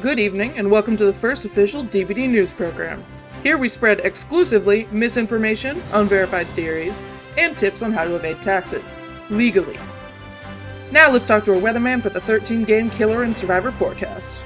good evening, and welcome to the first official DBD news program. Here we spread exclusively misinformation, unverified theories, and tips on how to evade taxes, legally. Now let's talk to our weatherman for the 13-game Killer and Survivor forecast.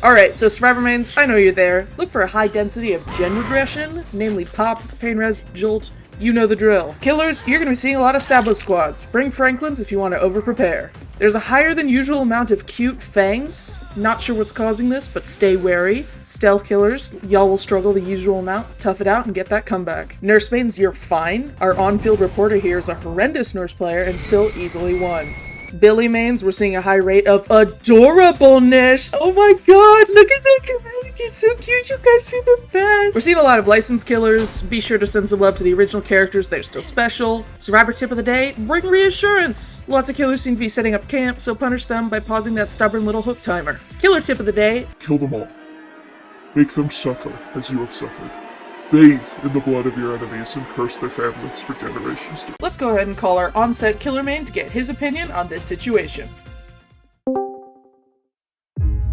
Alright, so Survivor mains, I know you're there. Look for a high density of gen regression, namely Pop, Pain Res, Jolt, you know the drill. Killers, you're going to be seeing a lot of Sabo squads. Bring Franklins if you want to over-prepare. There's a higher than usual amount of cute fangs. Not sure what's causing this, but stay wary. Stealth killers, y'all will struggle the usual amount. Tough it out and get that comeback. Nurse mains, you're fine. Our on-field reporter here is a horrendous nurse player and still easily won. Billy mains, we're seeing a high rate of adorableness. Oh my god, look at that community, it's so cute, you guys are the best. We're seeing a lot of licensed killers. Be sure to send some love to the original characters, they're still special. Survivor tip of the day, bring reassurance. Lots of killers seem to be setting up camp, so punish them by pausing that stubborn little hook timer. Killer tip of the day, kill them all. Make them suffer as you have suffered. Bathe in the blood of your enemies and curse their families for generations. Let's go ahead and call our on-set killer main to get his opinion on this situation.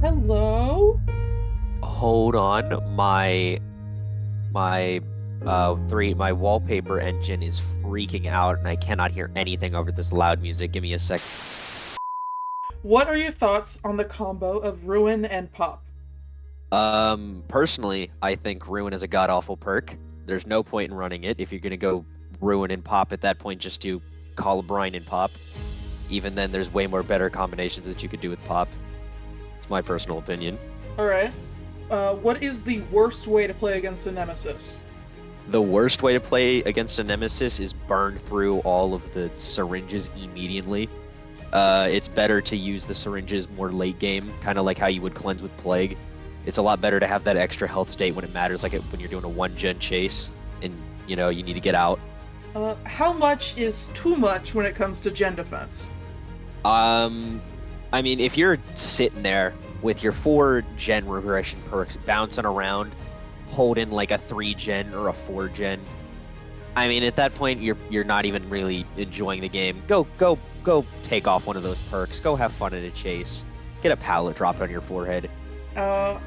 Hello? Hold on, my wallpaper engine is freaking out and I cannot hear anything over this loud music. Give me a sec. What are your thoughts on the combo of Ruin and Pop? Personally, I think Ruin is a god-awful perk. There's no point in running it. If you're gonna go Ruin and Pop at that point, just do Colubrine and Pop. Even then, there's way more better combinations that you could do with Pop. It's my personal opinion. Alright. What is the worst way to play against a Nemesis? The worst way to play against a Nemesis is burn through all of the syringes immediately. It's better to use the syringes more late game, kind of like how you would cleanse with Plague. It's a lot better to have that extra health state when it matters, like when you're doing a one-gen chase and, you know, you need to get out. How much is too much when it comes to gen defense? I mean, if you're sitting there with your 4 gen regression perks bouncing around, holding like a 3 gen or a 4 gen, I mean, at that point, you're not even really enjoying the game. Go take off one of those perks. Go have fun in a chase. Get a pallet dropped on your forehead.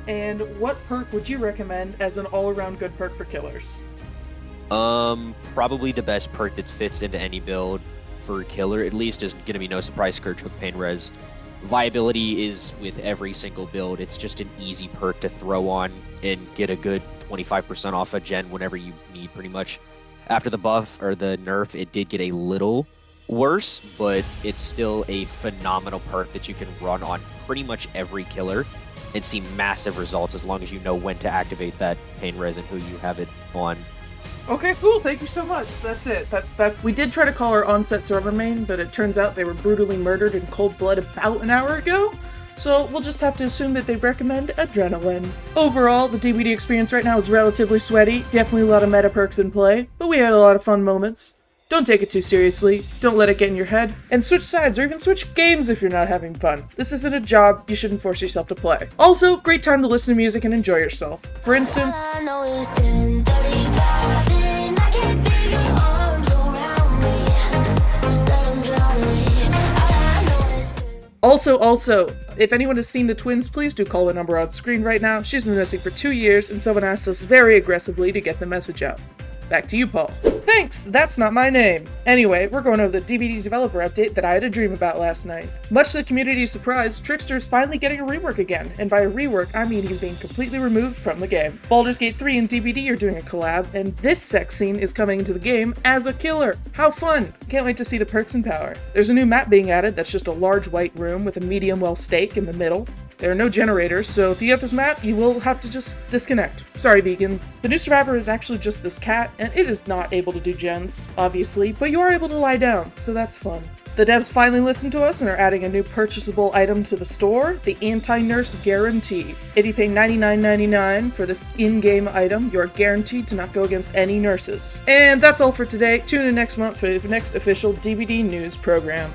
And what perk would you recommend as an all-around good perk for killers? Probably the best perk that fits into any build for killer, at least, is gonna be No Surprise Scourge Hook Pain Res. Viability is with every single build. It's just an easy perk to throw on and get a good 25% off a gen whenever you need, pretty much. After the buff, or the nerf, it did get a little worse, but it's still a phenomenal perk that you can run on pretty much every killer and see massive results as long as you know when to activate that Pain Res and who you have it on. Okay, cool. Thank you so much. That's it. That's. We did try to call our on-set server main, but it turns out they were brutally murdered in cold blood about an hour ago. So we'll just have to assume that they recommend Adrenaline. Overall, the DBD experience right now is relatively sweaty. Definitely a lot of meta perks in play, but we had a lot of fun moments. Don't take it too seriously, don't let it get in your head, and switch sides or even switch games if you're not having fun. This isn't a job, you shouldn't force yourself to play. Also, great time to listen to music and enjoy yourself. For instance, Also, if anyone has seen the twins, please do call the number on screen right now. She's been missing for 2 years, and someone asked us very aggressively to get the message out. Back to you, Paul. Thanks, that's not my name. Anyway, we're going over the DBD developer update that I had a dream about last night. Much to the community's surprise, Trickster is finally getting a rework again, and by a rework, I mean he's being completely removed from the game. Baldur's Gate 3 and DBD are doing a collab, and this sex scene is coming into the game as a killer. How fun! Can't wait to see the perks and power. There's a new map being added that's just a large white room with a medium well stake in the middle. There are no generators, so if you get this map, you will have to just disconnect. Sorry, vegans. The new Survivor is actually just this cat, and it is not able to do gens, obviously, but you are able to lie down, so that's fun. The devs finally listened to us and are adding a new purchasable item to the store, the Anti-Nurse Guarantee. If you pay $99.99 for this in-game item, you are guaranteed to not go against any nurses. And that's all for today. Tune in next month for the next official DBD news program.